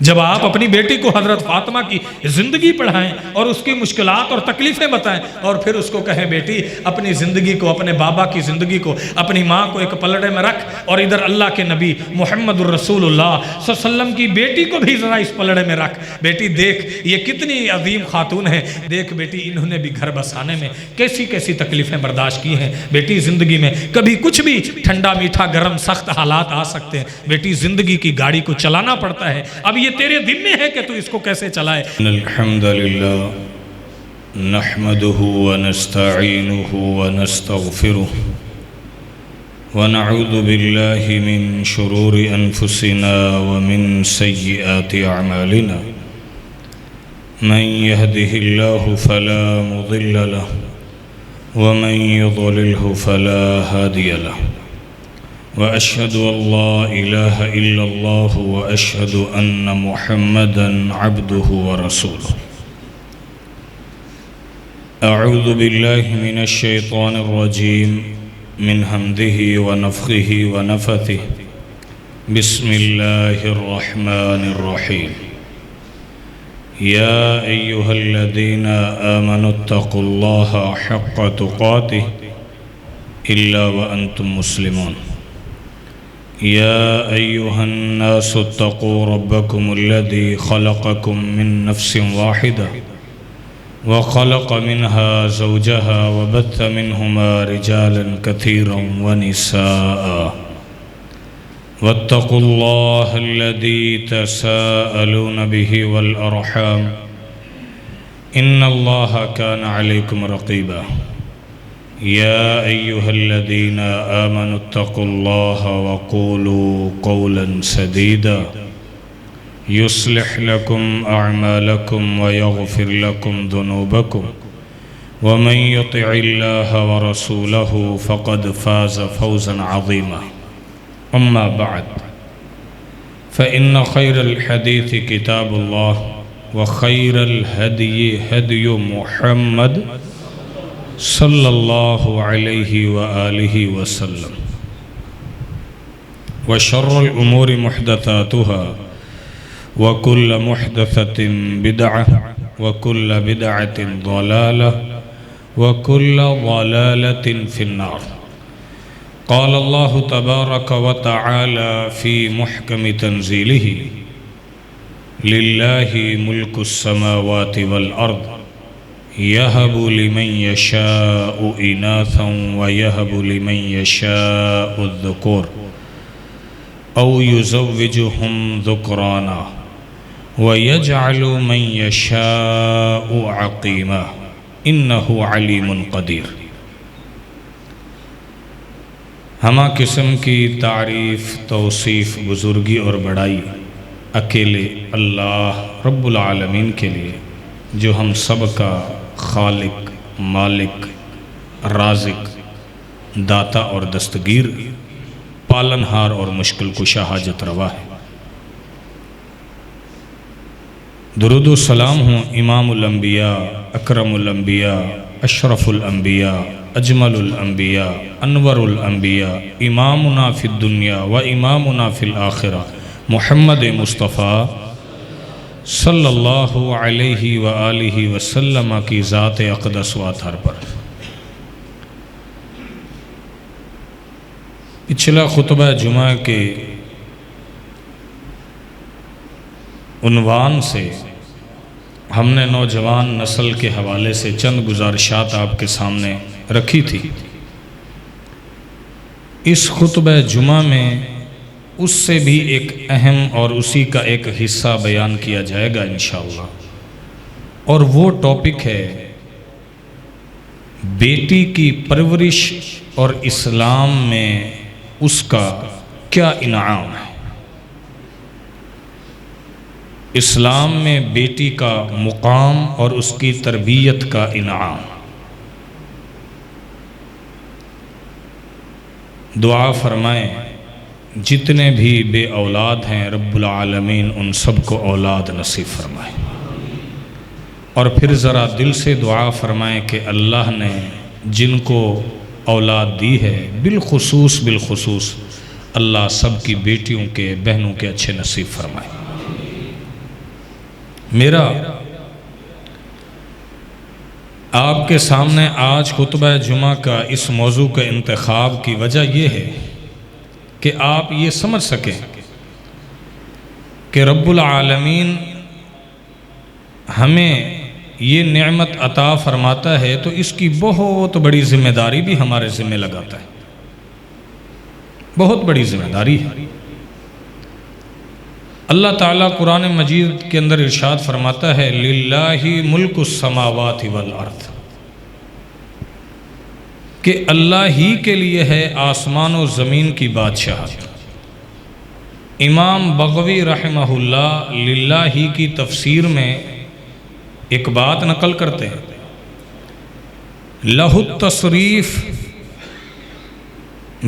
जब आप अपनी बेटी को हजरत फातिमा की ज़िंदगी पढ़ाएं और उसकी मुश्किलात और तकलीफ़ें बताएं और फिर उसको कहें बेटी अपनी ज़िंदगी को, अपने बाबा की ज़िंदगी को, अपनी माँ को एक पलड़े में रख और इधर अल्लाह के नबी मुहम्मदुर रसूलुल्लाह सल्लल्लाहु अलैहि वसल्लम की बेटी को भी ज़रा इस पलड़े में रख। बेटी देख ये कितनी अजीम खातून है, देख बेटी इन्होंने भी घर बसाने में कैसी कैसी तकलीफ़ें बर्दाश्त की हैं। बेटी ज़िंदगी में कभी कुछ भी ठंडा मीठा गर्म सख्त हालात आ सकते हैं, बेटी ज़िंदगी की गाड़ी को चलाना पड़ता है। अब ये तेरे दिन में है कि तू इसको कैसे चलाए। अल्हम्दुलिल्लाह नहमदुहु व नस्तईनुहु व नस्तगफिरुहु व नऊज़ु बिल्लाहि मिन शुरूरि अनफुसिना व मिन सय्यिआति अअमालिना मन यहदिहिल्लाहु फला मुदिल्ल लहु व मन युद्लिल्हु फला हादिय लहु व अशहदु अल्ला इलाहा इल्लल्लाह व अशहदु अन्न मुहम्मदन अब्दुहु व रसूलुहु। अऊज़ु बिल्लाहि मिनश शैतानिर रजीम मिन हम्दिही व नफ़्ख़िही व नफ़्थिही। बिस्मिल्लाहिर रहमानिर रहीम। या अय्युहल्लज़ीना आमनुत्तक़ुल्लाहा हक़्क़ तुक़ातिही इल्ला व अंतुम मुस्लिमून। या अय्युहन्नासुत्तक़ू रब्बकुमुल्लज़ी ख़लक़कुम मिन नफ़्सिन वाहिदा व ख़लक़ मिन्हा ज़ौजहा व बत्थ मिन्हुमा रिजालन कसीरन व निसाअ वत्तक़ुल्लाहल्लज़ी तसाअलून बिही वल अर्हाम इन्नल्लाहा काना अलैकुम रक़ीबा। या अय्युहल्लज़ीना आमनुत्तक़ुल्लाहा व क़ूलू क़ौलन सदीदा युस्लिह लकुम अअमालकुम व यग़फ़िर लकुम ज़ुनूबकुम व मन युतिइल्लाहा व रसूलहु फ़क़द फ़ाज़ फ़ौज़न अज़ीमा। अम्मा बअद फ़इन्न ख़ैरल हदीस किताबुल्लाह व ख़ैरल हदयि हदयु मुहम्मद सल्लल्लाहु अलैहि व आलिहि वसल्लम व शर्रुल उमूरि मुहदसातुहा व कुल्ल मुहदसतिन बिदअह व कुल्ल बिदअतिन ज़लालह व कुल्ल ज़लालतिन फिन्नार। क़ाल अल्लाहु तबारक व तआला फ़ी मुहकमि तंज़ीलिही लिल्लाहि मुल्कुस समावाति वल अर्द यहबु लिमन यशाउ इनासन व यहबु लिमन यशाउ ज़ुकुर औ युज़व्विजुहुम ज़ुक्राना व यजअलु मन यशाउ अक़ीमा इन्नहु अलीमुन क़दीर। हमा किस्म की तारीफ़ तौसीफ़ बुज़ुर्गी और बड़ाई अकेले अल्लाह रब्बुल आलमीन के लिए, जो हम सब का खालिक, मालिक, राज़िक, दाता और दस्तगीर, पालनहार और मुश्किल कुशा हाजत रवा है। दुरूद व सलाम हूँ इमामुल अंबिया, अकरमुल अंबिया, अशरफुल अंबिया, अजमलुल अंबिया, अनवरुल अंबिया, इमामुना फिद दुनिया व इमामुना फिल आखिरा मुहम्मद मुस्तफ़ा सल्लल्लाहु अलैहि व आलिहि वसल्लम की ज़ात अक़दस व अतहर पर। पिछला खुतबा जुमा के उन्वान से हमने नौजवान नस्ल के हवाले से चंद गुजारिशात आपके सामने रखी थी। इस खुतबा जुमा में उससे भी एक अहम और उसी का एक हिस्सा बयान किया जाएगा इंशाअल्लाह। और वो टॉपिक है बेटी की परवरिश और इस्लाम में उसका क्या इनाम है। इस्लाम में बेटी का मुकाम और उसकी तरबियत का इनाम। दुआ फरमाएं जितने भी बे औलाद हैं रब्बुल आलमीन उन सब को औलाद नसीब फरमाए। और फिर ज़रा दिल से दुआ फरमाएं कि अल्लाह ने जिनको औलाद दी है बिलखुसूस अल्लाह सब की बेटियों के, बहनों के अच्छे नसीब फरमाए। मेरा आपके सामने आज खुतबा जुमा का इस मौजू का इंतखाब की वजह यह है कि आप ये समझ सकें कि रब्बुल आलमीन हमें ये नेमत अता फरमाता है तो इसकी बहुत बड़ी जिम्मेदारी भी हमारे ज़िम्मे लगाता है, बहुत बड़ी जिम्मेदारी है। अल्लाह ताला कुरान मजीद के अंदर इरशाद फरमाता है लिल्लाहि मुल्कुस समावाति वल अर्द, कि अल्लाह ही के लिए है आसमान और ज़मीन की बादशाहत। इमाम बग़वी रहमहुल्लाह लिल्लाहि की तफसीर में एक बात नकल करते हैं, लहु तसरीफ़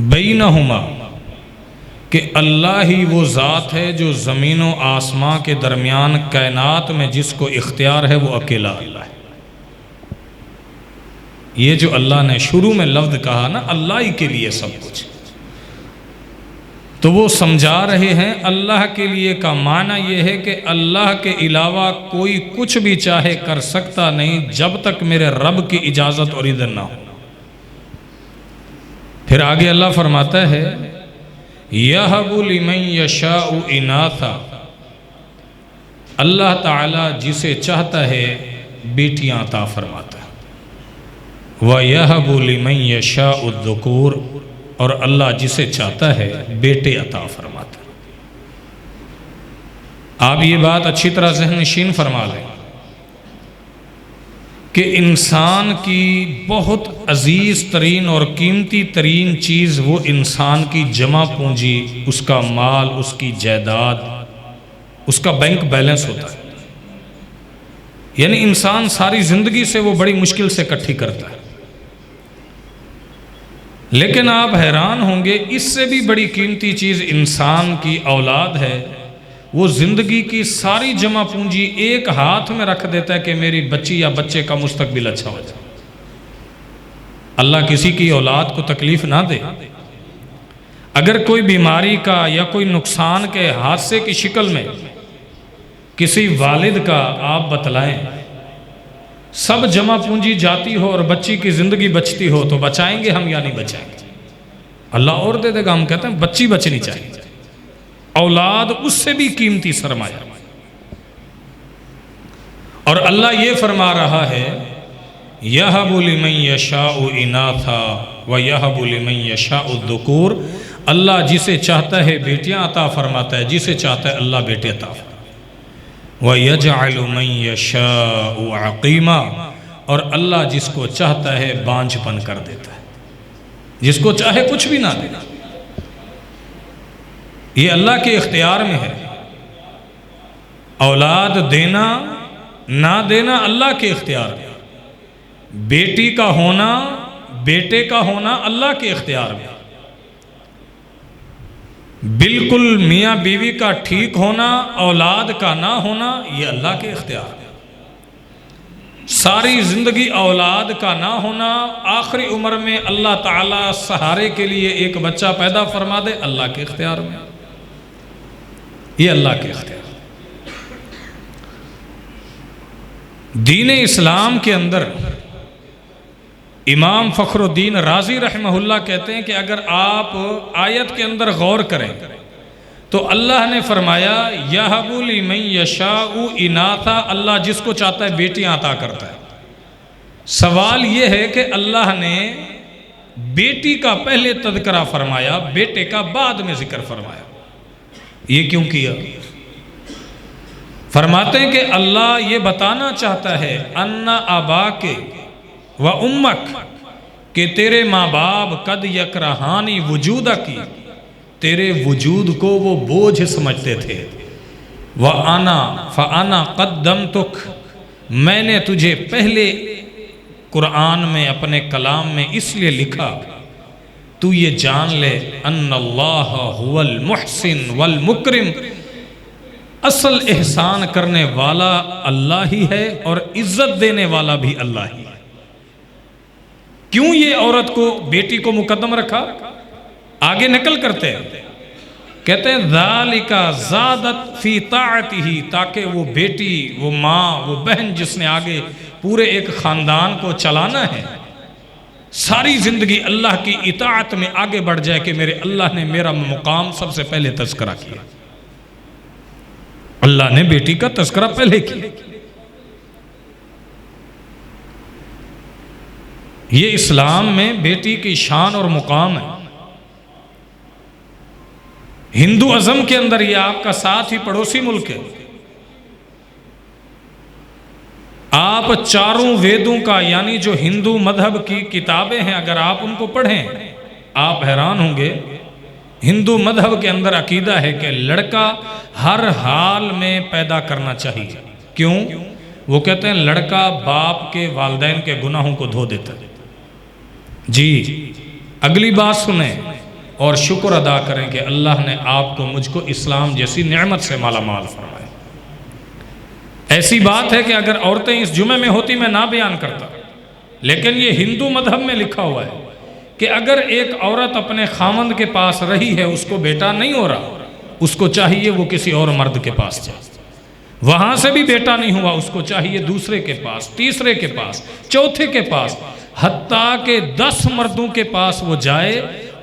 बैनहुमा, कि अल्लाह ही वो ज़ात है जो ज़मीन व आसमां के दरमियान कायनात में जिसको इख्तियार है वो अकेला अल्लाह है। ये जो अल्लाह ने शुरू में लफ्ज़ कहा ना, अल्लाह ही के लिए सब कुछ, तो वो समझा रहे हैं अल्लाह के लिए का माना ये है कि अल्लाह के अलावा कोई कुछ भी चाहे कर सकता नहीं जब तक मेरे रब की इजाज़त और इज़्न ना हो। फिर आगे अल्लाह फरमाता है यहबु लिमन यशाउ इनाथा, अल्लाह ताला जिसे चाहता है बेटियां अता फरमाता है। व यहबु लिमन यशाउ ज़ुकूर, और अल्लाह जिसे चाहता है बेटे अता फरमाता है। आप ये बात अच्छी तरह ज़हन नशीन फरमा लें कि इंसान की बहुत अजीज़ तरीन और कीमती तरीन चीज़ वो इंसान की जमा पूंजी, उसका माल, उसकी जायदाद, उसका बैंक बैलेंस होता है। यानी इंसान सारी ज़िंदगी से वो बड़ी मुश्किल से इकट्ठी करता है, लेकिन आप हैरान होंगे इससे भी बड़ी कीमती चीज़ इंसान की औलाद है। वो ज़िंदगी की सारी जमा पूंजी एक हाथ में रख देता है कि मेरी बच्ची या बच्चे का मुस्तकबिल अच्छा हो जाए। अल्लाह किसी की औलाद को तकलीफ़ ना दे। अगर कोई बीमारी का या कोई नुकसान के हादसे की शक्ल में किसी वालिद का आप बतलाएं, सब जमा पूंजी जाती हो और बच्ची की ज़िंदगी बचती हो, तो बचाएंगे हम या नहीं बचाएंगे? अल्लाह और दे देगा। हम कहते हैं बच्ची बचनी चाहिए, औलाद उससे भी कीमती सरमाया। और अल्लाह ये फरमा रहा है यहबु लिमन यशाउ इनाथा व यहबु लिमन यशाउ ज़ुकूर, अल्लाह जिसे चाहता है बेटियां अता फरमाता है, जिसे चाहता है अल्लाह बेटे अता फरमाता है। व यजअलु मन यशाउ अक़ीमा, और अल्लाह जिसको चाहता है बांझपन कर देता है, जिसको चाहे कुछ भी ना देना। ये अल्लाह के इख्तियार में है। औलाद देना ना देना अल्लाह के इख्तियार में। बेटी का होना, बेटे का होना अल्लाह के इख्तियार में। बिल्कुल मियाँ बीवी का ठीक होना, औलाद का ना होना, ये अल्लाह के इख्तियार में। सारी ज़िंदगी औलाद का ना होना, आखिरी उम्र में अल्लाह ताला सहारे के लिए एक बच्चा पैदा फरमा दे, अल्लाह के इख्तियार में। ये अल्लाह के इख्तियार। दीन इस्लाम के अंदर इमाम फ़खरुद्दीन राज़ी रहमहुल्लाह कहते हैं कि अगर आप आयत के अंदर गौर करें तो अल्लाह ने फरमाया यहबु लिमन यशाउ इनाथा, अल्लाह जिसको चाहता है बेटियां अता करता है। सवाल यह है कि अल्लाह ने बेटी का पहले तज़किरा फरमाया, बेटे का बाद में जिक्र फरमाया। ये क्यों किया? फरमाते हैं कि अल्लाह ये बताना चाहता है अन्ना आबा के व उम्मक, के तेरे माँ बाप कद यकरहानी वजूदा की, तेरे वजूद को वो बोझ समझते थे। व आना फ़ाना क़द्दमतुक, मैंने तुझे पहले कुरान में अपने कलाम में इसलिए लिखा तू ये जान ले अन्नल्लाह हुवल मुहसिन वल मुकरिम, असल एहसान करने वाला अल्लाह ही है और इज्जत देने वाला भी अल्लाह ही है। क्यों ये औरत को, बेटी को मुकद्दम रखा? आगे नकल करते हैं कहते हैं ज़ालिका ज़ादत फ़ी ताअतिही, ताकि वो बेटी, वो माँ, वो बहन जिसने आगे पूरे एक ख़ानदान को चलाना है, सारी ज़िंदगी अल्लाह की इताअत में आगे बढ़ जाए कि मेरे अल्लाह ने मेरा मुकाम सबसे पहले तज़किरा किया। अल्लाह ने बेटी का तज़किरा पहले किया। ये इस्लाम में बेटी की शान और मुकाम है। हिंदू अज़म के अंदर ये आपका साथ ही पड़ोसी मुल्क है। आप चारों वेदों का, यानी जो हिंदू मजहब की किताबें हैं, अगर आप उनको पढ़ें आप हैरान होंगे। हिंदू मजहब के अंदर अकीदा है कि लड़का हर हाल में पैदा करना चाहिए। क्यों? वो कहते हैं लड़का बाप के वालिदैन के गुनाहों को धो देता है। जी, अगली बात सुने और शुक्र अदा करें कि अल्लाह ने आपको मुझको इस्लाम जैसी नेमत से माला माल फरमाया। ऐसी बात है कि अगर औरतें इस जुमे में होती मैं ना बयान करता, लेकिन ये हिंदू मजहब में लिखा हुआ है कि अगर एक औरत अपने खामंद के पास रही है, उसको बेटा नहीं हो रहा, उसको चाहिए वो किसी और मर्द के पास जाए। वहां से भी बेटा नहीं हुआ, उसको चाहिए दूसरे के पास, तीसरे के पास, चौथे के पास, हत्ता के 10 मर्दों के पास वो जाए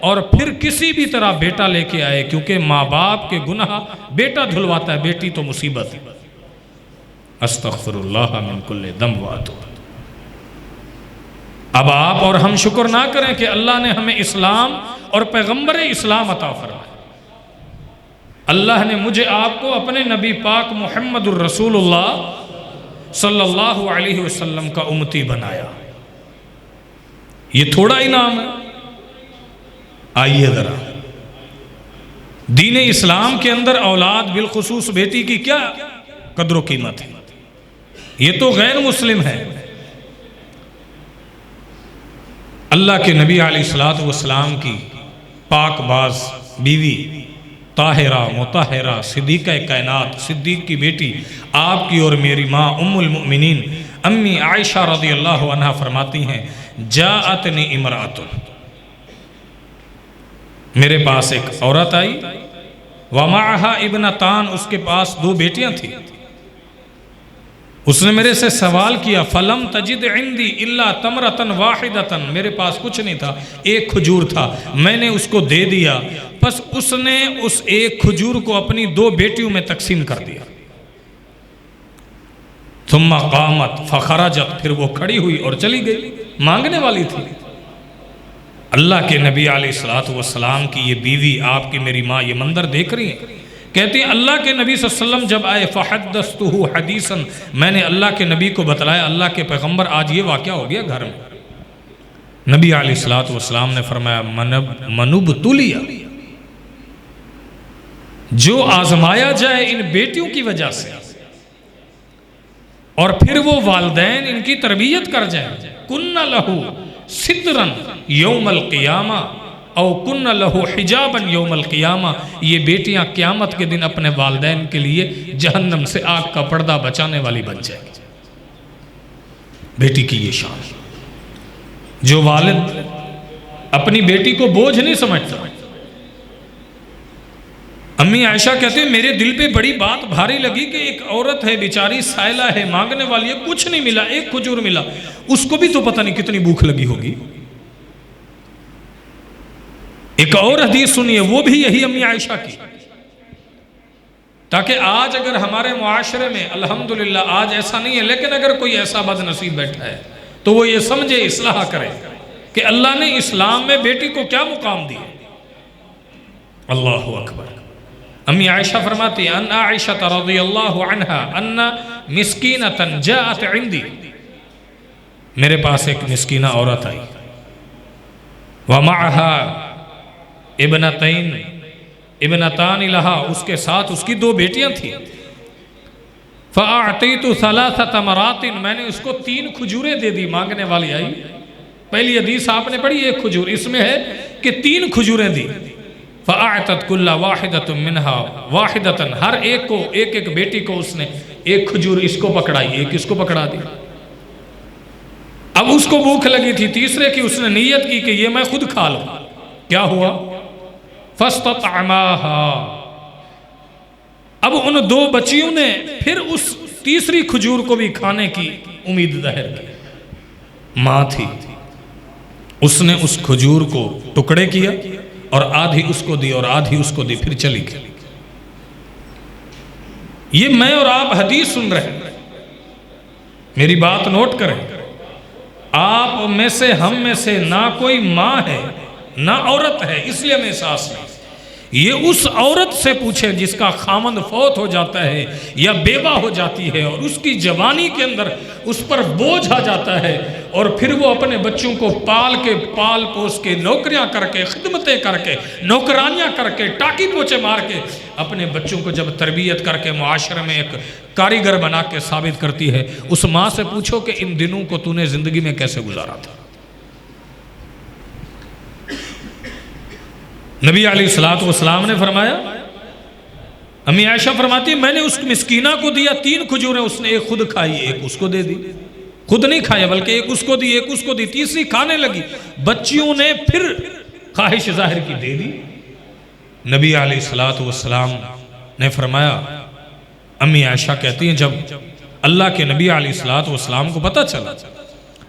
और फिर किसी भी तरह बेटा लेके आए, क्योंकि माँ बाप के गुनाह बेटा धुलवाता है, बेटी तो मुसीबत है। अस्तगफिरुल्लाह मिन कुल्लि दम व अतूब। अब आप और हम शुक्र ना करें कि अल्लाह ने हमें इस्लाम और पैगंबर इस्लाम अता फरमाया। अल्लाह ने मुझे आपको अपने नबी पाक मुहम्मदुर रसूलुल्लाह सल्लल्लाहु अलैहि वसल्लम का उम्मती बनाया। ये थोड़ा इनाम है। आइए जरा, दीन इस्लाम के अंदर औलाद बिलखुसूस बेटी की क्या कदर कीमत है। ये तो गैर मुस्लिम है। अल्लाह के नबी अलैहिस्सलातु वस्सलाम की पाकबाज बीवी ताहिरा मुताहिरा सिद्दीक़ा कायनात, सिद्दीक़ की बेटी, आपकी और मेरी माँ उम्मुल मुमिनीन अम्मी आयशा रज़ियल्लाहु अन्हा फरमाती हैं, जाअतनी इमरातुन, मेरे पास एक औरत आई, वमाहा इब्नतान, उसके पास 2 बेटियां थी। उसने मेरे से सवाल किया, फलम तजिद इंदी इल्ला तमरतन वाहिदतन, मेरे पास कुछ नहीं था, एक खजूर था, मैंने उसको दे दिया। बस उसने उस एक खजूर को अपनी 2 बेटियों में तकसीम कर दिया। सुम्मा कामत फखरजत, फिर वो खड़ी हुई और चली गई, मांगने वाली थी। अल्लाह के नबी अलैहिस्सलातु वस्सलाम की ये बीवी, आपकी मेरी माँ, ये मंदर देख रही है। कहती है अल्लाह के नबी सल्लल्लाहु अलैहि वसल्लम जब आए, फ़हद्दस्तुहु हदीसन, मैंने अल्लाह के नबी को बतलाया, अल्लाह के पैगंबर आज ये वाक़या हो गया घर में। नबी अलैहिस्सलातु वस्सलाम ने फरमाया, मनुबतुलिया, जो आजमाया जाए इन बेटियों की वजह से और फिर वो वालिदैन इनकी तरबियत कर जाए, कुन्ना लहू सिद्रन यौमल क़ियामा औ कुन्ना लहू हिजाबन यौमल क़ियामा, ये बेटियां क़यामत के दिन अपने वालिदैन के लिए जहन्नम से आग का पर्दा बचाने वाली बन जाएगी। बेटी की ये शान, जो वालिद अपनी बेटी को बोझ नहीं समझता। अम्मी आयशा कहते हैं मेरे दिल पे बड़ी बात भारी लगी कि एक औरत है बेचारी, साइला है, मांगने वाली है, कुछ नहीं मिला, एक खजूर मिला, उसको भी तो पता नहीं कितनी भूख लगी होगी। एक और हदीस सुनिए, वो भी यही अम्मी आयशा की, ताकि आज अगर हमारे मुआशरे में अल्हम्दुलिल्लाह आज ऐसा नहीं है, लेकिन अगर कोई ऐसा बदनसीब बैठा है तो वो ये समझे, इस्लाह करे कि अल्लाह ने इस्लाम में बेटी को क्या मुकाम दिया। अल्लाहु अकबर। अम्मी आयशा फरमाती है, अन्ना आयशा रज़ियल्लाहु अन्हा अन्ना मिस्कीनतन जाअत इंदी, मेरे पास एक मिस्कीना औरत आई, वमाहा इब्नतान लहा, उसके साथ उसकी 2 बेटियां थी। फ़अअतीतु सलासत तमरातिन, मैंने उसको 3 खजूरें दे दी। मांगने वाली आई, पहली हदीस आपने पढ़ी, 1 खजूर, इसमें है कि 3 खजूरें दी। फ़अअतत कुल्ला वाहिदतुम मिनहा वाहिदतन, हर एक को, एक एक बेटी को उसने 1 खजूर इसको पकड़ाई, 1 इसको पकड़ा दी। अब उसको भूख लगी थी, तीसरे की उसने नीयत की कि ये मैं खुद खा लूं। क्या हुआ? फस्ततअमाहा। अब उन दो बच्चियों ने फिर उस तीसरी खजूर को भी खाने की उम्मीद जाहिर की। मां थी, उसने उस खजूर को टुकड़े किया और आधी उसको दी और आधी उसको दी, फिर चली गई। ये मैं और आप हदीस सुन रहे हैं, मेरी बात नोट करें। आप में से, हम में से ना कोई मां है ना औरत है, इसलिए हमें एहसास नहीं। ये उस औरत से पूछे जिसका खामंद फौत हो जाता है या बेवा हो जाती है और उसकी जवानी के अंदर उस पर बोझ आ जाता है और फिर वो अपने बच्चों को पाल पोस के, नौकरियां करके, खिदमतें करके, नौकरानियां करके, टाकी पोचे मार के अपने बच्चों को जब तरबियत करके मुआशरे में एक कारीगर बना के साबित करती है, उस माँ से पूछो कि इन दिनों को तूने जिंदगी में कैसे गुजारा था। नबी अलैहिस्सलातु वस्सलाम ने फरमाया, अम्मी आयशा फरमाती, मैंने उस मिस्कीना को दिया 3 खजूरें, उसने एक खुद खाई, एक उसको दे दी। खुद नहीं खाया बल्कि एक उसको दी, एक उसको दी, तीसरी खाने लगी। बच्चियों ने फिर ख्वाहिश जाहिर की, दे दी। नबी अलैहिस्सलातु वस्सलाम ने फरमाया, अम्मी आयशा कहती हैं, जब अल्लाह के नबी अलैहिस्सलातु वस्सलाम को पता चला,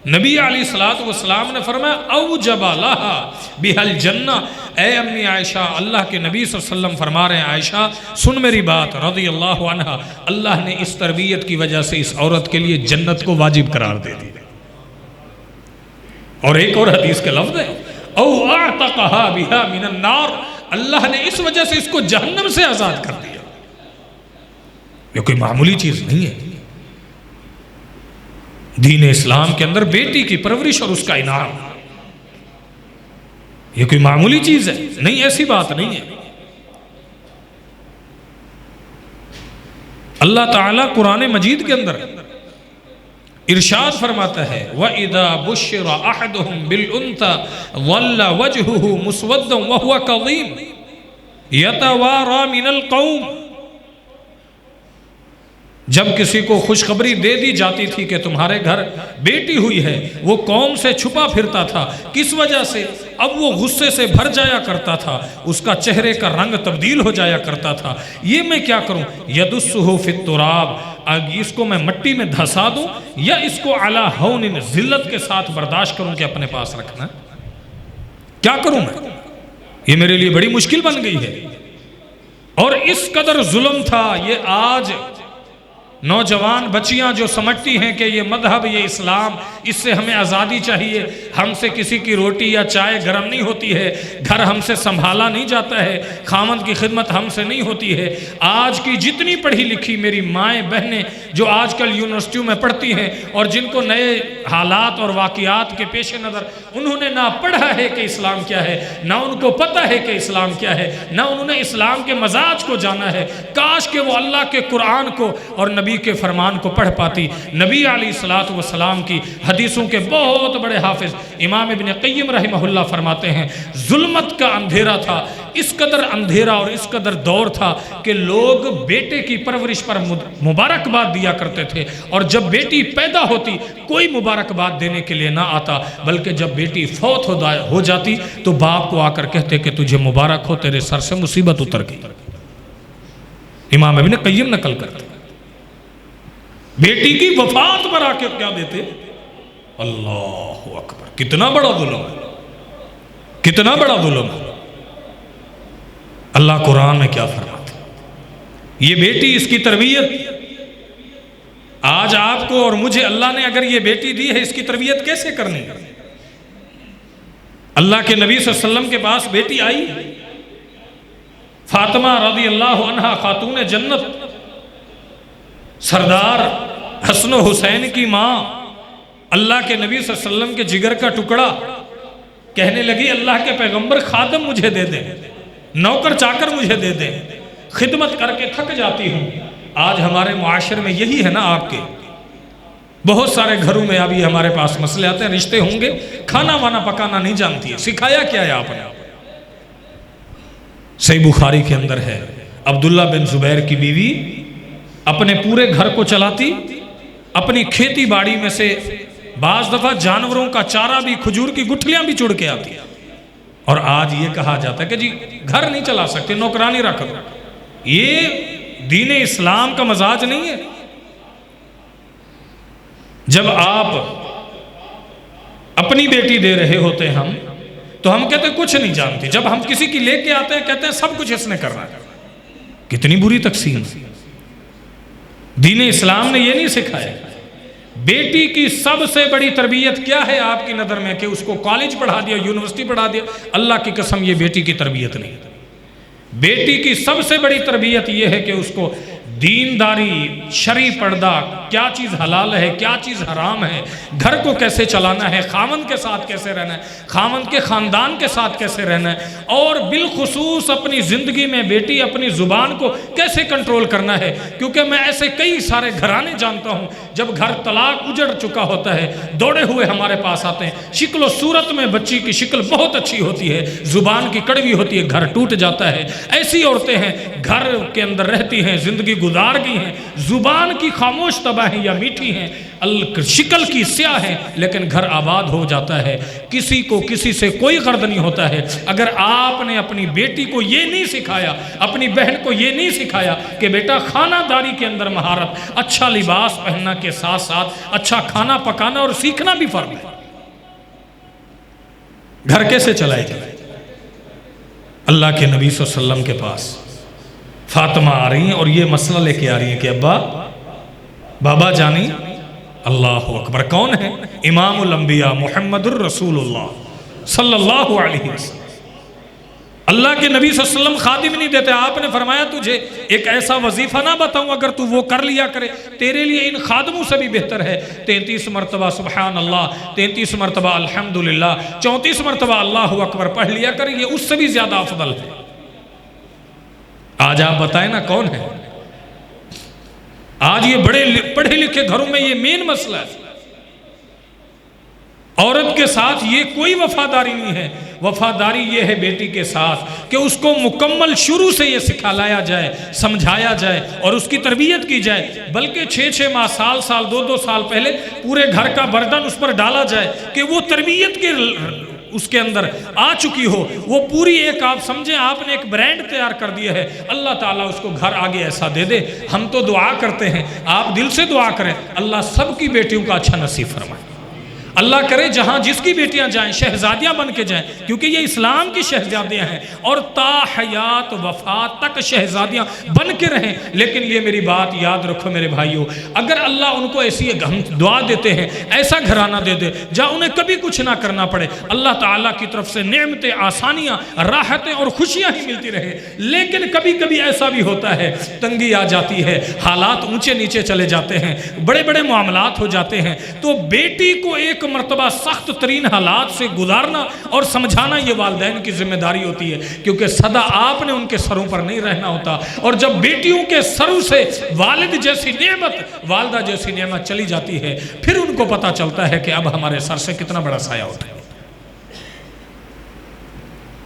नबी अलैहिस्सलातु वस्सलाम ने फरमाया, औजबा लहा बिहल जन्ना। ए अम्मी आयशा, अल्लाह के नबी सल्लल्लाहु अलैहि वसल्लम फरमा रहे हैं, आयशा सुन मेरी बात रज़ियल्लाहु अन्हा, अल्लाह ने इस तरबियत की वजह से इस औरत के लिए जन्नत को वाजिब करार दे दी। और एक और हदीस के लफ्ज़ है, औ अअतक़हा बिहा मिनन नार, अल्लाह ने इस वजह से इसको जहन्नम से आजाद कर दिया। ये कोई मामूली चीज नहीं है। दीन इस्लाम के अंदर बेटी की परवरिश और उसका इनाम, ये कोई मामूली चीज है नहीं, ऐसी बात नहीं है। अल्लाह ताला कुरान मजीद के अंदर इरशाद फरमाता है, व इदा बुश्शिरा अहदुहुम बिल उन्सा वल्ला वजहुहु मुस्वद्दन व हुवा कज़ीम यतवारा मिनल कौम। जब किसी को खुशखबरी दे दी जाती थी कि तुम्हारे घर बेटी हुई है, वो कौम से छुपा फिरता था। किस वजह से? अब वो गुस्से से भर जाया करता था, उसका चेहरे का रंग तब्दील हो जाया करता था। ये मैं क्या करूं? यदुस्सुहु फित तुराब, इसको मैं मट्टी में धंसा दूं या इसको अला हौनिन, जिल्लत के साथ बर्दाश्त करूं कि अपने पास रखना? क्या करूं मैं? ये मेरे लिए बड़ी मुश्किल बन गई है। और इस कदर जुल्म था। ये आज नौजवान बच्चियां जो समझती हैं कि ये मजहब, ये इस्लाम, इससे हमें आज़ादी चाहिए, हमसे किसी की रोटी या चाय गर्म नहीं होती है, घर हमसे संभाला नहीं जाता है, खामद की खिदमत हमसे नहीं होती है। आज की जितनी पढ़ी लिखी मेरी माएँ बहनें जो आजकल यूनिवर्सिटियों में पढ़ती हैं और जिनको नए हालात और वाक़ियात के पेश नज़र उन्होंने ना पढ़ा है कि इस्लाम क्या है, ना उनको पता है कि इस्लाम क्या है, ना उन्होंने इस्लाम के मजाज को जाना है, काश के वो अल्लाह के कुरान को और नबी के फरमान को पढ़ पाती। नबी अलैहिस्सलातु वस्सलाम की हदीसों के बहुत बड़े हाफिज इमाम इब्न क़य्यिम रहमहुल्लाह फरमाते हैं, जुल्मत का अंधेरा था, इस कदर अंधेरा और इस कदर दौर था कि लोग बेटे की परवरिश पर मुबारकबाद दिया करते थे, और जब बेटी पैदा होती कोई मुबारकबाद देने के लिए ना आता, बल्कि जब बेटी फौत हो जाती तो बाप को आकर कहते कि तुझे मुबारक हो, तेरे सर से मुसीबत उतर गई। इमाम इब्न क़य्यिम नकल करते। बेटी की वफात पर आके क्या देते? अल्लाहु अकबर, कितना बड़ा जुल्म है, कितना बड़ा जुल्म है। अल्लाह कुरान में क्या फरमाता है? ये बेटी, इसकी तरबियत, आज आपको और मुझे अल्लाह ने अगर ये बेटी दी है, इसकी तरबियत कैसे करनी है? अल्लाह के नबी सल्लल्लाहु अलैहि वसल्लम के पास बेटी आई, फातिमा रज़ियल्लाहु अन्हा खातून जन्नत, सरदार हसन हुसैन की माँ, अल्लाह के नबी सल्लल्लाहु अलैहि वसल्लम के जिगर का टुकड़ा, कहने लगी अल्लाह के पैगंबर खादम मुझे दे दे, नौकर चाकर मुझे दे दे, खिदमत करके थक जाती हूँ। आज हमारे मुआशरे में यही है ना, आपके बहुत सारे घरों में अभी हमारे पास मसले आते हैं, रिश्ते होंगे, खाना वाना पकाना नहीं जानती है, सिखाया क्या है आपने? सही बुखारी के अंदर है, अब्दुल्ला बिन जुबैर की बीवी अपने पूरे घर को चलाती, अपनी खेती बाड़ी में से बाज दफा जानवरों का चारा भी, खजूर की गुठलियां भी चुड़ के आती और आज ये कहा जाता है कि जी घर नहीं चला सकते, नौकरानी रख दो। ये दीन इस्लाम का मजाज नहीं है। जब आप अपनी बेटी दे रहे होते हैं हम, तो हम कहते हैं कुछ नहीं जानती। जब हम किसी की लेके आते हैं कहते हैं सब कुछ इसने करना है। कितनी बुरी तकसीम। दीन इस्लाम ने ये नहीं सिखाया। बेटी की सबसे बड़ी तरबियत क्या है आपकी नज़र में कि उसको कॉलेज पढ़ा दिया, यूनिवर्सिटी पढ़ा दिया? अल्लाह की कसम ये बेटी की तरबियत नहीं। बेटी की सबसे बड़ी तरबियत ये है कि उसको दीनदारी, शरी पर्दा, क्या चीज़ हलाल है, क्या चीज़ हराम है, घर को कैसे चलाना है, खामन के साथ कैसे रहना है, खामन के ख़ानदान के साथ कैसे रहना है, और बिलखुसूस अपनी ज़िंदगी में बेटी अपनी ज़ुबान को कैसे कंट्रोल करना है। क्योंकि मैं ऐसे कई सारे घराने जानता हूँ, जब घर तलाक उजड़ चुका होता है, दौड़े हुए हमारे पास आते हैं। शिक्ल सूरत में बच्ची की शिक्ल बहुत अच्छी होती है, ज़ुबान की कड़वी होती है, घर टूट जाता है। ऐसी औरतें हैं घर के अंदर रहती हैं, ज़िंदगी गुजार गई हैं, ज़ुबान की खामोश तबाह हैं या मीठी हैं, शिकल की स्याह है, लेकिन घर आबाद हो जाता है। किसी को किसी से कोई गर्द नहीं होता है। अगर आपने अपनी बेटी को ये नहीं सिखाया, अपनी बहन को ये नहीं सिखाया कि बेटा खानादारी के अंदर महारत, अच्छा लिबास पहनना के साथ साथ अच्छा खाना पकाना और सीखना भी फर्ज है, घर कैसे चलाए जाए? अल्लाह के नबी सल्लल्लाहु अलैहि वसल्लम के पास फातिमा आ रही हैं और ये मसला लेके आ रही हैं कि अब्बा, बाबा जानी, अल्लाह अकबर। कौन है? इमामुल अंबिया मुहम्मदुर रसूलुल्लाह सल्लल्लाहु अलैहि वसल्लम। अल्लाह के नबी सल्लल्लाहु अलैहि वसल्लम खादिम नहीं देते। आपने फरमाया तुझे एक ऐसा वजीफा ना बताऊं, अगर तू वो कर लिया करे तेरे लिए इन खादमों से भी बेहतर है 33 मरतबा सुबहान अल्लाह, 33 मरतबा अल्हम्दुलिल्लाह, 34 मरतबा अल्लाहु अकबर पढ़ लिया करे, ये उससे भी ज्यादा अफजल है। आज आप बताएं ना कौन है? आज ये बड़े पढ़े लिखे घरों में ये मेन मसला है। औरत के साथ ये कोई वफादारी नहीं है। वफादारी ये है बेटी के साथ कि उसको मुकम्मल शुरू से ये सिखाया जाए, समझाया जाए और उसकी तरबियत की जाए। बल्कि 6-6 माह, साल 2-2 साल पहले पूरे घर का बर्डन उस पर डाला जाए कि वो तरबियत के उसके अंदर आ चुकी हो। वो पूरी एक, आप समझें आपने एक ब्रांड तैयार कर दिया है। अल्लाह ताला उसको घर आगे ऐसा दे दे। हम तो दुआ करते हैं, आप दिल से दुआ करें, अल्लाह सबकी बेटियों का अच्छा नसीब फरमाए। अल्लाह करे जहां जिसकी बेटियां जाएं शहजादियां बन के जाएं, क्योंकि ये इस्लाम की शहजादियां हैं और ताहयात वफात तक शहजादियां बन के रहें। लेकिन ये मेरी बात याद रखो मेरे भाइयों, अगर अल्लाह उनको ऐसी दुआ देते हैं, ऐसा घराना दे दे जहाँ उन्हें कभी कुछ ना करना पड़े, अल्लाह ताला की तरफ से नेमतें, आसानियाँ, राहतें और खुशियाँ ही मिलती रहे। लेकिन कभी कभी ऐसा भी होता है, तंगी आ जाती है, हालात ऊंचे नीचे चले जाते हैं, बड़े बड़े मामलात हो जाते हैं, तो बेटी को एक मर्तबा सख्त तरीन हालात से गुजारना और समझाना ये वालिदैन की जिम्मेदारी होती है। क्योंकि सदा आपने उनके सरों पर नहीं रहना होता। और जब बेटियों के सरों से वालिद जैसी नेमत, वालदा जैसी नेमत चली जाती है, फिर उनको पता चलता है कि अब हमारे सर से कितना बड़ा साया उठा है।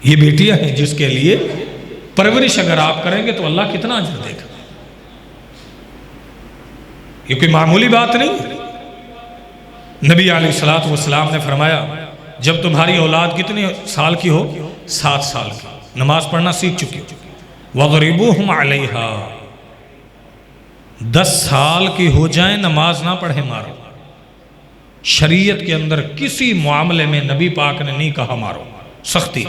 ये बेटियां हैं जिसके लिए परवरिश अगर आप करेंगे तो अल्लाह कितना अजर देगा। ये कोई मामूली बात नहीं। नबी अलैहिस्सलातु वस्सलाम ने फरमाया, जब तुम्हारी औलाद कितने साल की हो? 7 साल की, नमाज पढ़ना सीख चुकी हो, वज़रिबूहुम अलैहा, 10 साल की हो जाए नमाज ना पढ़े मारो। शरीयत के अंदर किसी मामले में नबी पाक ने नहीं कहा मारो, सख्ती।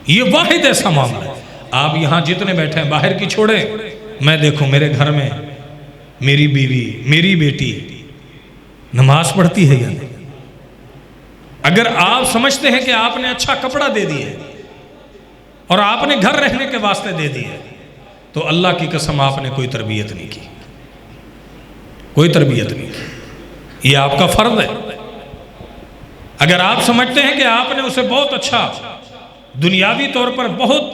ये वाहिद ऐसा मामला है। आप यहाँ जितने बैठे हैं बाहर की छोड़े, मैं देखूं मेरे घर में मेरी बीवी, मेरी बेटी नमाज पढ़ती है या नहीं। अगर आप समझते हैं कि आपने अच्छा कपड़ा दे दिया और आपने घर रहने के वास्ते दे दिया, तो अल्लाह की कसम आपने कोई तरबियत नहीं की, कोई तरबियत नहीं की। ये आपका फर्ज है। अगर आप समझते हैं कि आपने उसे बहुत अच्छा दुनियावी तौर पर बहुत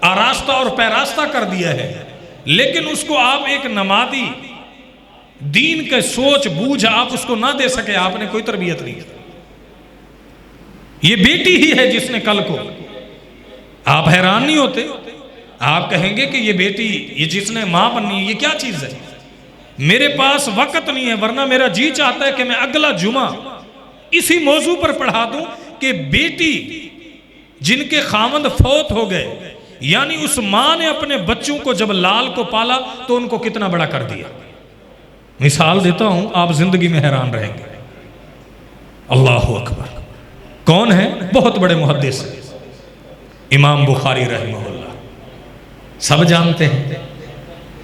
आरास्ता और पैरास्ता कर दिया है, लेकिन उसको आप एक नमाजी दीन के सोच बूझ आप उसको ना दे सके, आपने कोई तरबियत नहीं की। ये बेटी ही है जिसने कल को, आप हैरान नहीं होते, आप कहेंगे कि ये बेटी, ये जिसने मां बननी है, ये क्या चीज है। मेरे पास वक्त नहीं है, वरना मेरा जी चाहता है कि मैं अगला जुमा इसी मौजू पर पढ़ा दूं कि बेटी जिनके खामंद फौत हो गए, यानी उस मां ने अपने बच्चों को जब लाल को पाला तो उनको कितना बड़ा कर दिया। मिसाल देता हूं, आप जिंदगी में हैरान रहेंगे। अल्लाह अकबर। कौन है? बहुत बड़े मुहद्दिस इमाम बुखारी रहमहुल्लाह, सब जानते हैं,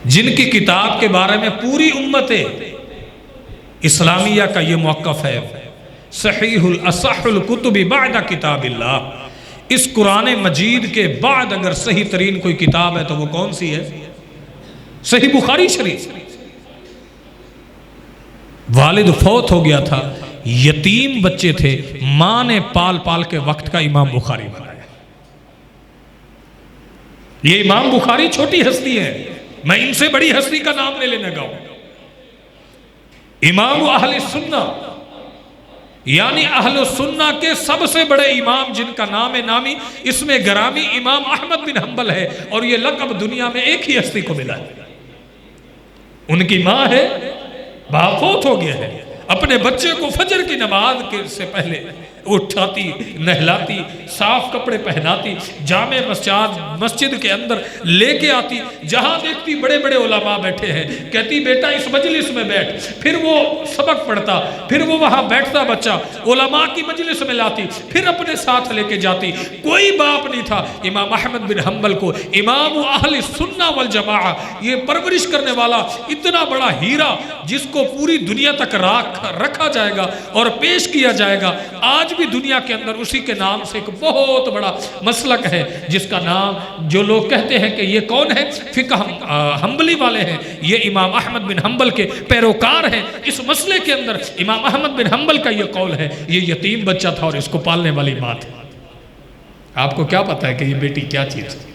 जिनकी किताब के बारे में पूरी उम्मत इस्लामिया का ये मौक़िफ़ है, सहीहुल असहुल कुतुबी बादा किताबिल्लाह। इस कुरान मजीद के बाद अगर सही तरीन कोई किताब है तो वो कौन सी है? सही बुखारी शरीफ। वालिद फौत हो गया था, यतीम बच्चे थे, मां ने पाल पाल के वक्त का इमाम बुखारी बनाया। ये इमाम बुखारी छोटी हस्ती है, मैं इनसे बड़ी हस्ती का नाम ले लेने का हूं। इमाम अहले सुन्ना, यानी अहले सुन्ना के सबसे बड़े इमाम जिनका नाम है नामी, इसमें गरामी इमाम अहमद बिन हंबल है, और ये लक़ब दुनिया में एक ही हस्ती को मिला है। उनकी मां है, बाफौत हो गया है, अपने बच्चे को फजर की नमाज के से पहले उठाती, नहलाती, साफ कपड़े पहनाती, जामे मस्जिद के अंदर लेके आती, जहां देखती बड़े बड़े उलमा बैठे हैं, कहती बेटा इस मजलिस में बैठ। फिर वो सबक पढ़ता, फिर वो वहां बैठता बच्चा, उलमा की मजलिस में लाती, फिर अपने साथ लेके जाती। कोई बाप नहीं था इमाम अहमद बिन हंबल को इमाम अहले सुन्ना वल जमाआ, ये परवरिश करने वाला इतना बड़ा हीरा जिसको पूरी दुनिया तक रखा जाएगा और पेश किया जाएगा। आज भी दुनिया के अंदर उसी के नाम से एक बहुत बड़ा मसलक है, जिसका नाम जो लोग कहते हैं कि ये कौन है, फिक़्ह हंबली वाले हैं, ये इमाम अहमद बिन हंबल के पैरोकार हैं। इस मसले के अंदर इमाम अहमद बिन हंबल का ये कौल है, ये यतीम बच्चा था और इसको पालने वाली मां थी। आपको क्या पता है कि ये बेटी क्या चीज है?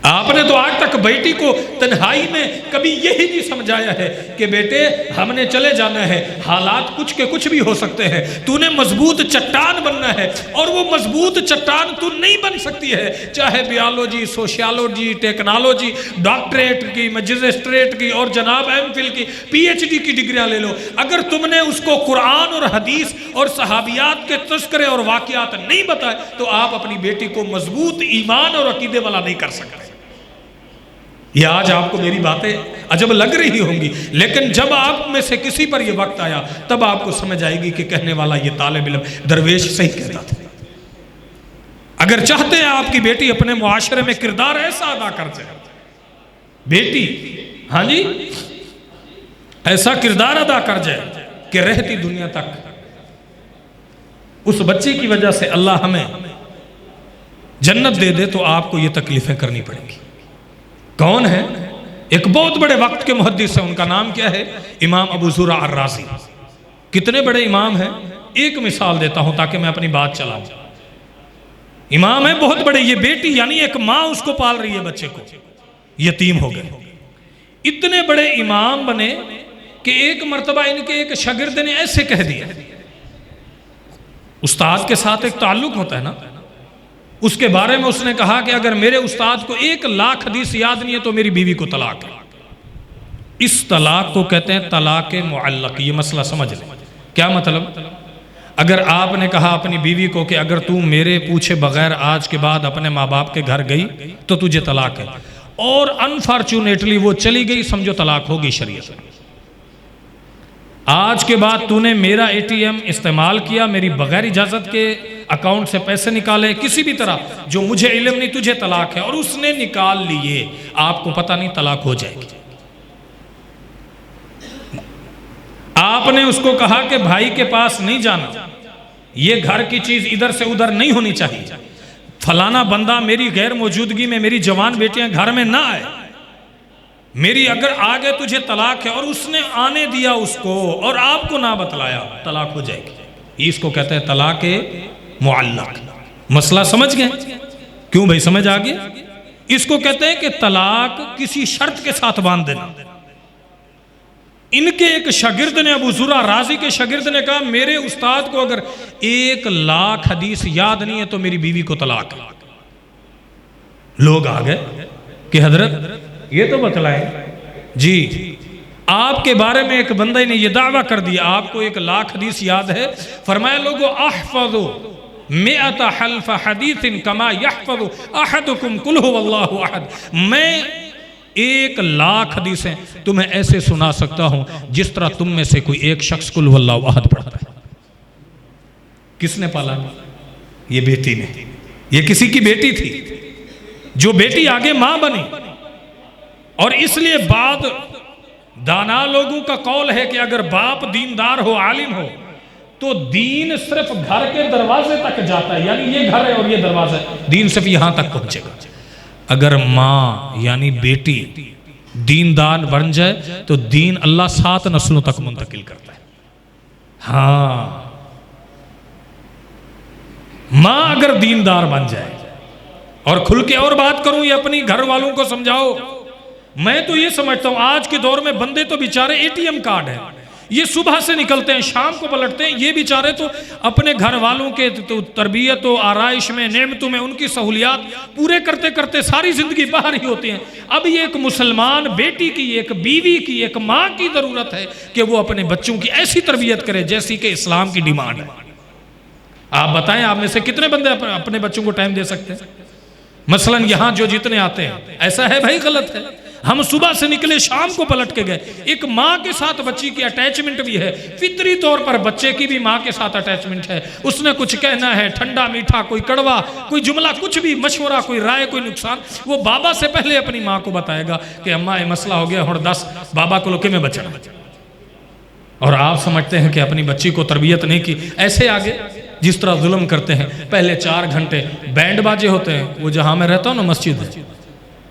आपने तो आज तक बेटी को तन्हाई में कभी यही नहीं समझाया है कि बेटे हमने चले जाना है, हालात कुछ के कुछ भी हो सकते हैं, तूने मजबूत चट्टान बनना है, और वो मजबूत चट्टान तू नहीं बन सकती है, चाहे बियोलॉजी, सोशियोलॉजी, टेक्नोलॉजी, डॉक्टरेट की, मजिस्ट्रेट की, और जनाब एमफिल की, पीएचडी की डिग्रियां ले लो, अगर तुमने उसको कुरान और हदीस और सहाबियात के तस्करे और वाक़ियात नहीं बताए तो आप अपनी बेटी को मजबूत ईमान और अकीदे वाला नहीं कर सकते। ये आज आपको मेरी बातें अजब लग रही होंगी, लेकिन जब आप में से किसी पर यह वक्त आया तब आपको समझ आएगी कि कहने वाला ये तालिब इल्म दरवेश सही कहता था। अगर चाहते हैं आपकी बेटी अपने मुआशरे में किरदार ऐसा अदा कर जाए, बेटी हाँ जी ऐसा किरदार अदा कर जाए कि रहती दुनिया तक उस बच्चे की वजह से अल्लाह हमें जन्नत दे दे, तो आपको ये तकलीफें करनी पड़ेंगी। कौन है? एक बहुत बड़े वक्त के मुहद्दिस है, उनका नाम क्या है? इमाम अबू ज़ुरा अर्राज़ी। कितने बड़े इमाम हैं, एक मिसाल देता हूं ताकि मैं अपनी बात चलाऊं। इमाम है बहुत बड़े, ये बेटी यानी एक माँ उसको पाल रही है, बच्चे को यतीम हो गए। इतने बड़े इमाम बने कि एक मर्तबा इनके एक शागिर्द ने ऐसे कह दिया, उस्ताद के साथ एक ताल्लुक होता है ना, उसके बारे में उसने कहा कि अगर मेरे उस्ताद को 1,00,000 हदीस याद नहीं है तो मेरी बीवी को तलाक है। इस तलाक को कहते हैं तलाक मुअल्लक। ये मसला समझ लें। क्या मतलब? अगर आपने कहा अपनी बीवी को कि अगर तू मेरे पूछे बगैर आज के बाद अपने माँ बाप के घर गई तो तुझे तलाक है, और अनफॉर्चुनेटली वो चली गई, समझो तलाक होगी शरीयत में। आज के बाद तूने मेरा एटीएम इस्तेमाल किया, मेरी बगैर इजाज़त के अकाउंट से पैसे निकाले, किसी भी तरह जो मुझे इल्म नहीं, तुझे तलाक है, और उसने निकाल लिए, आपको पता नहीं, तलाक हो जाएगी। आपने उसको कहा कि भाई के पास नहीं जाना, ये घर की चीज इधर से उधर नहीं होनी चाहिए, फलाना बंदा मेरी गैर मौजूदगी में मेरी जवान बेटियां घर में ना आए, मेरी अगर आ गए तुझे तलाक है, और उसने आने दिया उसको और आपको ना बतलाया, तलाक हो जाएगी। इसको कहते हैं तलाक मुअल्लक। मसला समझ गए? क्यों भाई, समझ आ गया? इसको कहते हैं कि तलाक किसी शर्त के साथ बांध देना। इनके एक शागिर्द ने, अबू ज़ुरा राज़ी के शागिर्द ने कहा, मेरे उस्ताद को अगर 1,00,000 हदीस याद नहीं है तो मेरी बीवी को तलाक। लोग आ गए कि हजरत ये तो बतलाएं जी, आपके बारे में एक बंदे ने यह दावा कर दिया, आपको 1,00,000 हदीस याद है। फरमाया लोगों अहफ़ज़ू मिअत हल्फ हदीसिन कमा यहफज़ु अहदुकुम कुल हुवल्लाहु अहद। मैं 1,00,000 हदीसें तुम्हें ऐसे सुना सकता हूं जिस तरह तुम में से कोई एक शख्स कुल हुवल्लाहु अहद पढ़ता है। किसने पाला? ये बेटी ने। ये किसी की बेटी थी, जो बेटी आगे मां बनी। और इसलिए बाद दाना लोगों का कौल है कि अगर बाप दीनदार हो, आलिम हो, तो दीन सिर्फ घर के दरवाजे तक जाता है, यानी ये घर है और ये दरवाजा है, दीन सिर्फ यहां तक पहुंचेगा। अगर मां यानी बेटी दीनदार बन जाए तो दीन अल्लाह 7 नस्लों तक मुंतकिल करता है। हाँ, मां अगर दीनदार बन जाए, और खुल के और बात करूं, ये अपनी घर वालों को समझाओ। मैं तो ये समझता हूं आज के दौर में बंदे तो बेचारे एटीएम कार्ड है, ये सुबह से निकलते हैं शाम को पलटते हैं। ये बेचारे तो अपने घर वालों के तो तरबियत और आराइश में, नेमतों में, उनकी सहूलियात पूरे करते करते सारी जिंदगी बाहर ही होती हैं। अब ये एक मुसलमान बेटी की, एक बीवी की, एक माँ की ज़रूरत है कि वो अपने बच्चों की ऐसी तरबियत करे जैसी कि इस्लाम की डिमांड है। आप बताएं, आप में से कितने बंदे अपने बच्चों को टाइम दे सकते हैं? मसलन यहां जो जितने आते हैं, ऐसा है भाई? गलत है। हम सुबह से निकले शाम को पलट के गए। एक माँ के साथ बच्ची की अटैचमेंट भी है, फितरी तौर पर बच्चे की भी माँ के साथ अटैचमेंट है। उसने कुछ कहना है, ठंडा मीठा, कोई कड़वा, कोई जुमला, कुछ भी मशवरा, कोई राय, कोई नुकसान, वो बाबा से पहले अपनी माँ को बताएगा कि अम्मा ये मसला हो गया, और 10 बाबा को लोके में बचना। और आप समझते हैं कि अपनी बच्ची को तरबियत नहीं की, ऐसे आगे जिस तरह जुल्म करते हैं। पहले 4 घंटे बैंड बाजे होते हैं। वो जहां मैं रहता हूँ ना, मस्जिद है,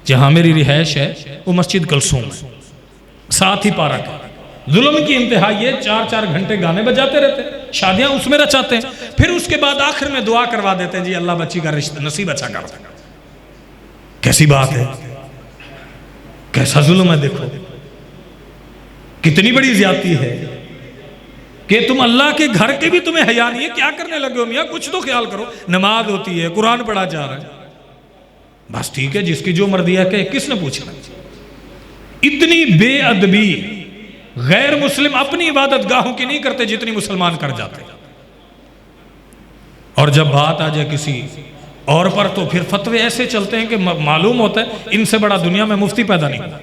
जहां मेरी रिहायश है, वो मस्जिद कलसूम है, साथ ही पार्क है। जुल्म की इंतहा ये 4-4 घंटे गाने बजाते रहते हैं, शादियां उसमें रचाते हैं। फिर उसके बाद आखिर में दुआ करवा देते हैं, जी अल्लाह बच्ची का रिश्ता नसीब अच्छा कर। कैसी बात है, कैसा जुल्म है। देखो कितनी बड़ी ज्यादती है कि तुम अल्लाह के घर के भी तुम्हें हया नहीं है। क्या करने लगे हो मियाँ? कुछ तो ख्याल करो। नमाज होती है, कुरान पढ़ा जा रहा है, बस ठीक है, जिसकी जो मर्जी है कि किसने पूछना। इतनी बेअदबी गैर मुस्लिम अपनी इबादत गाहों की नहीं करते जितनी मुसलमान कर जाते। और जब बात आ जाए किसी और पर तो फिर फतवे ऐसे चलते हैं कि मालूम होता है इनसे बड़ा दुनिया में मुफ्ती पैदा नहीं हुआ।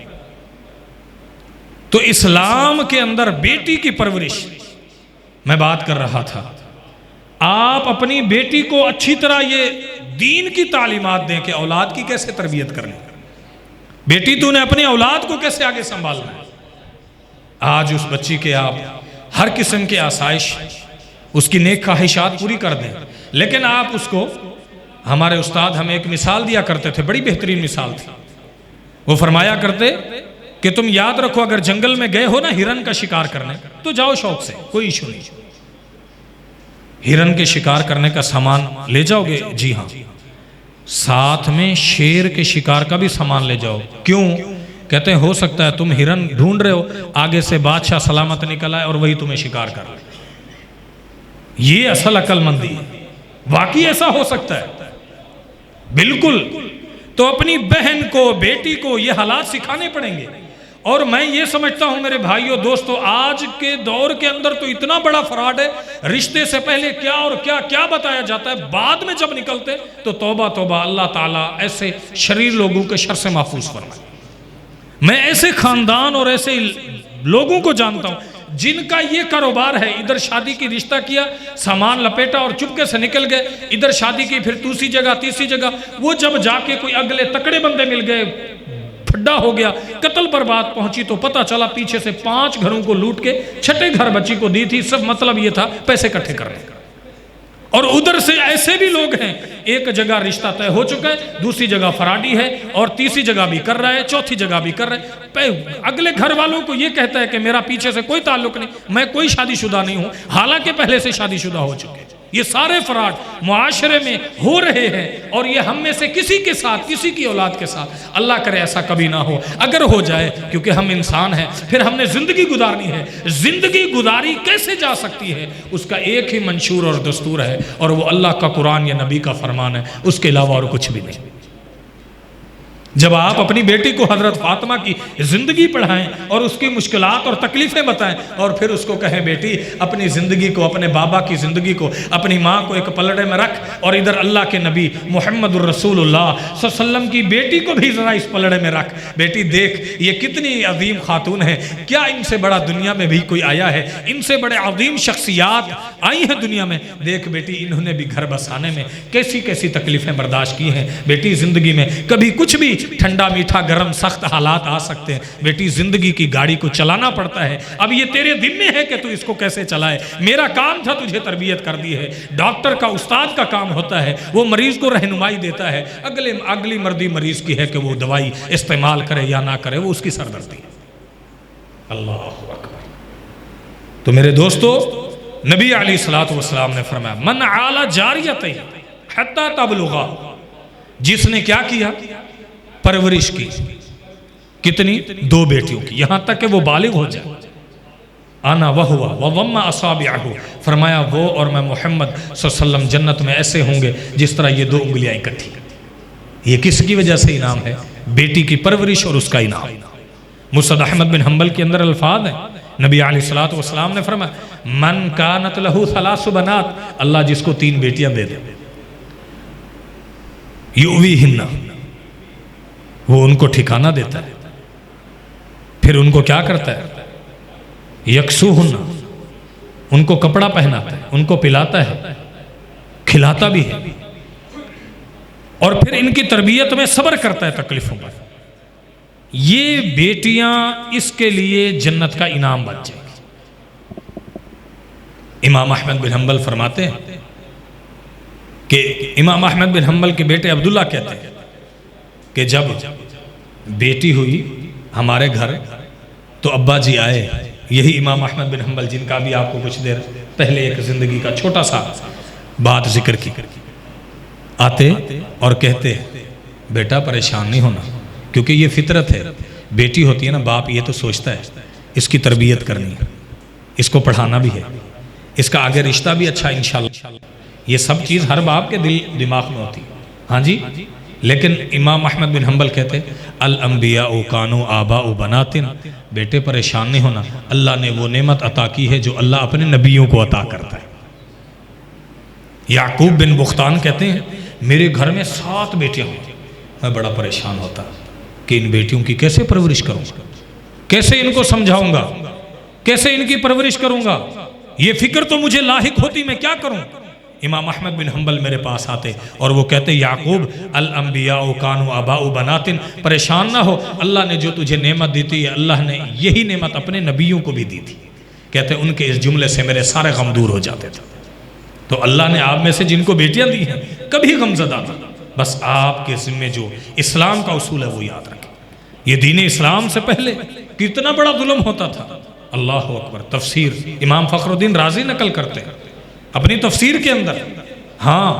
तो इस्लाम के अंदर बेटी की परवरिश मैं बात कर रहा था। आप अपनी बेटी को अच्छी तरह ये दीन की तालीमात दें कि औलाद की कैसे तरबियत करनी, बेटी तूने अपनी औलाद को कैसे आगे संभालना है। आज उस बच्ची के आप हर किस्म के आसाइश, उसकी नेक ख्वाहिशात पूरी कर दें, लेकिन आप उसको, हमारे उस्ताद हमें एक मिसाल दिया करते थे, बड़ी बेहतरीन मिसाल थी। वो फरमाया करते कि तुम याद रखो, अगर जंगल में गए हो ना हिरन का शिकार करने, तो जाओ शौक से, कोई इशू नहीं। हिरन के शिकार करने का सामान ले जाओगे? जी हाँ। साथ में शेर के शिकार का भी सामान ले जाओ। क्यों? कहते हैं हो सकता है तुम हिरन ढूंढ रहे हो, आगे से बादशाह सलामत निकल आए और वही तुम्हें शिकार कर ले। ये असल अक्लमंदी है। वाकई ऐसा हो सकता है, बिल्कुल। तो अपनी बहन को, बेटी को ये हालात सिखाने पड़ेंगे। और मैं ये समझता हूं मेरे भाइयों दोस्तों, आज के दौर के अंदर तो इतना बड़ा फ्रॉड है, रिश्ते से पहले क्या और क्या क्या बताया जाता है, बाद में जब निकलते तो तौबा तौबा, अल्लाह ताला ऐसे शरीर लोगों के शर से महफूज फरमाए। मैं ऐसे खानदान और ऐसे लोगों को जानता हूं जिनका ये कारोबार है, इधर शादी की रिश्ता किया, सामान लपेटा और चुपके से निकल गए, इधर शादी की, फिर दूसरी जगह, तीसरी जगह। वो जब जाके कोई अगले तकड़े बंदे मिल गए, फड्डा हो गया, कत्ल पर बात पहुंची, तो पता चला पीछे से 5 घरों को लूट के 6ठे घर बच्ची को दी थी। सब मतलब ये था पैसे इकट्ठे करने का। और उधर से ऐसे भी लोग हैं, एक जगह रिश्ता तय हो चुका है, दूसरी जगह फराडी है, और तीसरी जगह भी कर रहा है, चौथी जगह भी कर रहा है। अगले घर वालों को ये कहता है कि मेरा पीछे से कोई ताल्लुक नहीं, मैं कोई शादीशुदा नहीं हूं, हालांकि पहले से शादीशुदा हो चुके। ये सारे फराड मुआशरे में हो रहे हैं, और ये हम में से किसी के साथ, किसी की औलाद के साथ, अल्लाह करे ऐसा कभी ना हो। अगर हो जाए, क्योंकि हम इंसान हैं, फिर हमने जिंदगी गुजारनी है। जिंदगी गुजारी कैसे जा सकती है, उसका एक ही मंशूर और दस्तूर है, और वो अल्लाह का कुरान या नबी का फरमान है, उसके अलावा और कुछ भी नहीं। जब आप अपनी बेटी को हजरत फातिमा की ज़िंदगी पढ़ाएं और उसकी मुश्किलात और तकलीफ़ें बताएं और फिर उसको कहें बेटी अपनी ज़िंदगी को, अपने बाबा की ज़िंदगी को, अपनी माँ को एक पलड़े में रख और इधर अल्लाह के नबी मुहम्मदुर रसूलुल्लाह सल्लल्लाहु अलैहि वसल्लम की बेटी को भी ज़रा इस पलड़े में रख। बेटी देख ये कितनी अजीम खातून है, क्या इनसे बड़ा दुनिया में भी कोई आया है, इनसे बड़े अजीम शख्सियात आई हैं दुनिया में। देख बेटी इन्होंने भी घर बसाने में कैसी कैसी तकलीफ़ें बर्दाश्त की हैं। बेटी ज़िंदगी में कभी कुछ भी ठंडा मीठा गरम सख्त हालात आ सकते हैं। बेटी जिंदगी की गाड़ी को चलाना पड़ता है, अब ये तेरे जिम्मे है कि तू इसको कैसे चलाए। मेरा काम था तुझे तरबियत कर दी है, डॉक्टर का उस्ताद का काम होता है, वो मरीज को रहनुमाई देता है। अगली मर्दी मरीज की है कि वो दवाई इस्तेमाल करे या ना करे, वो उसकी सरदर्दी है। अल्लाह अकबर। तो मेरे दोस्तों नबी अलैहिस्सलातु वस्सलाम ने फरमाया मन आला जारियतै हत्ता तबलुगा, जिसने क्या किया परवरिश की, कितनी, 2 बेटियों की, यहां तक कि वो बालिग हो जाए। आना वह हुआ वम्मा असाबिअहु, फरमाया वो और मैं मोहम्मद सल्लल्लाहु अलैहि वसल्लम जन्नत में ऐसे होंगे जिस तरह ये 2 उंगलियां इकट्ठी। ये किसकी वजह से इनाम है? बेटी की परवरिश और उसका इनाम। मुसनद अहमद बिन हम्बल के अंदर अल्फाज है, नबी अलैहिस्सलातु वस्सलाम ने फरमाया मन कानत लहू सलासु बनात, अल्लाह जिसको 3 बेटियां दे दे, युवीहिन्ना, वो उनको ठिकाना देता है, फिर उनको क्या करता है, यकसूहुन्ना, उनको कपड़ा पहनाता है, उनको पिलाता है, खिलाता भी है, और फिर इनकी तरबियत में सब्र करता है तकलीफों पर। ये बेटियां इसके लिए जन्नत का इनाम बन जाएगी। इमाम अहमद बिन हम्बल फरमाते हैं कि इमाम अहमद बिन हम्बल के बेटे अब्दुल्ला कहते हैं कि जब बेटी हुई हमारे घर तो अब्बा जी आए, यही इमाम अहमद बिन हम्बल जिनका भी आपको कुछ देर पहले एक ज़िंदगी का छोटा सा बात जिक्र की, आते और कहते बेटा परेशान नहीं होना, क्योंकि ये फितरत है, बेटी होती है ना, बाप ये तो सोचता है इसकी तरबियत करनी है, इसको पढ़ाना भी है, इसका आगे रिश्ता भी अच्छा इंशाल्लाह, ये सब चीज़ हर बाप के दिमाग में होती है। हाँ जी, लेकिन इमाम अहमद बिन हम्बल कहते अल अंबिया ओ कानो आबा ओ बनातिन, बेटे परेशान नहीं होना, अल्लाह ने वो नेमत अता की है जो अल्लाह अपने नबियों को अता करता है। याकूब बिन बुख्तान कहते हैं मेरे घर में 7 बेटियां होती, मैं बड़ा परेशान होता कि इन बेटियों की कैसे परवरिश करूंगा, कैसे इनको समझाऊंगा, कैसे इनकी परवरिश करूंगा, ये फिक्र तो मुझे लाहिक होती, मैं क्या करूं। इमाम अहमद बिन हम्बल मेरे पास आते और वो कहते याकूब अल अंबिया कानु आबाउ बनातिन, परेशान ना हो, अल्लाह ने जो तुझे नेमत दी थी अल्लाह ने यही नेमत अपने नबियों को भी दी थी। कहते उनके इस जुमले से मेरे सारे गम दूर हो जाते थे। तो अल्लाह ने आप में से जिनको बेटियां दी हैं कभी गमज़दा ना, बस आपके ज़िम्मे जो इस्लाम का उसूल है वो याद रखें। ये दीन इस्लाम से पहले कितना बड़ा जुल्म होता था। अल्लाह अकबर। तफसीर इमाम फ़खरुद्दीन राज़ी नकल करते हैं अपनी तफसीर के अंदर, हाँ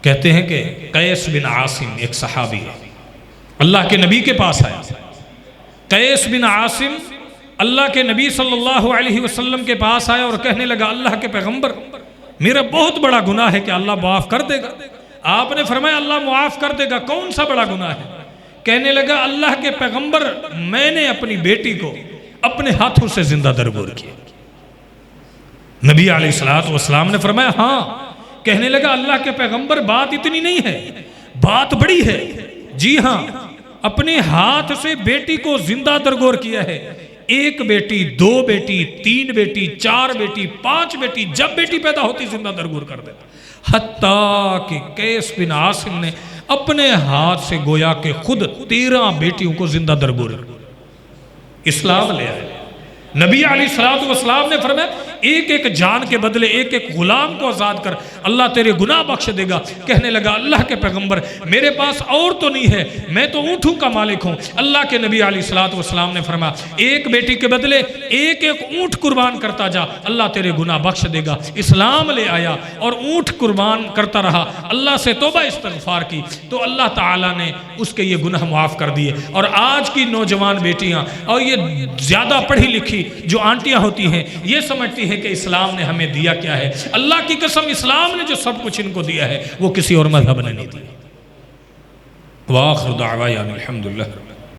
कहते हैं कि कैस बिन आसिम एक सहाबी है, अल्लाह के नबी के पास आया। कैस बिन आसिम अल्लाह के नबी सल्लल्लाहु अलैहि वसल्लम के पास आया और कहने लगा अल्लाह के पैगंबर मेरा बहुत बड़ा गुनाह है, क्या अल्लाह माफ़ कर देगा? आपने फरमाया अल्लाह माफ़ कर देगा, कौन सा बड़ा गुनाह है? कहने लगा अल्लाह के पैगंबर मैंने अपनी बेटी को अपने हाथों से जिंदा दरगोर किया। नबी अलैहिस्सलातु वस्सलाम ने फरमाया हाँ। कहने लगा अल्लाह के पैगंबर बात इतनी नहीं है, बात बड़ी है। जी हाँ, अपने हाथ से बेटी को जिंदा दरगोर किया है। 1 बेटी, 2 बेटी, 3 बेटी, 4 बेटी, 5 बेटी, जब बेटी पैदा होती जिंदा दरगोर कर देता। हत्ता कि कैस बिन आसिम ने अपने हाथ से गोया के खुद 13 बेटियों को जिंदा दरगोर इस्लाम ले आए। नबी अलैहिस्सलातु वस्सलाम ने फरमाया एक एक जान के बदले एक एक गुलाम को आज़ाद कर, अल्लाह तेरे गुनाह बख्श देगा। कहने लगा अल्लाह के पैगंबर मेरे पास और तो नहीं है, मैं तो ऊँटों का मालिक हूँ। अल्लाह के नबी अलैहिस्सलातु वस्सलाम ने फरमाया 1 बेटी के बदले एक एक ऊँट कुर्बान करता जा, अल्लाह तेरे गुनाह बख्श देगा। इस्लाम ले आया और ऊँट कुर्बान करता रहा, अल्लाह से तौबा इस्तग़फ़ार की तो अल्लाह ताला ने उसके ये गुनाह माफ़ कर दिए। और आज की नौजवान बेटियाँ और ये ज़्यादा पढ़ी लिखी जो आंटियाँ होती हैं ये समझती हैं कि इस्लाम ने हमें दिया क्या है। अल्लाह की कसम इस्लाम ने जो सब कुछ इनको दिया है वो किसी और मजहब ने नहीं दिया, वाखिर दावा अल्हम्दुलिल्लाह।